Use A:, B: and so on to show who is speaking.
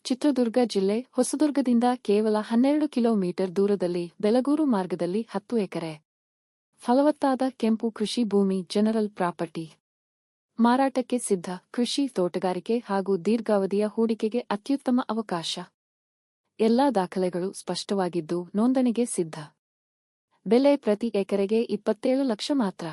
A: ಚಿತ್ರದುರ್ಗ ಜಿಲ್ಲೆ ಹೊಸದುರ್ಗದಿಂದ ಕೇವಲ 12 ಕಿಲೋಮೀಟರ್ ದೂರದಲ್ಲಿ ಬೆಲಗೂರು ಮಾರ್ಗದಲ್ಲಿ 10 ಎಕರೆ ಫಲವತ್ತಾದ ಕೆಂಪು ಕೃಷಿ ಭೂಮಿ ಜನರಲ್ ಪ್ರಾಪರ್ಟಿ ಮಾರಾಟಕ್ಕೆ ಸಿದ್ಧ. ಕೃಷಿ, ತೋಟಗಾರಿಕೆ ಹಾಗೂ ದೀರ್ಘಾವಧಿಯ ಹೂಡಿಕೆಗೆ ಅತ್ಯುತ್ತಮ ಅವಕಾಶ. ಎಲ್ಲಾ ದಾಖಲೆಗಳು ಸ್ಪಷ್ಟವಾಗಿದ್ದು ನೋಂದಣಿಗೆ ಸಿದ್ಧ. ಬೆಲೆ ಪ್ರತಿ ಎಕರೆಗೆ 27 ಲಕ್ಷ ಮಾತ್ರ.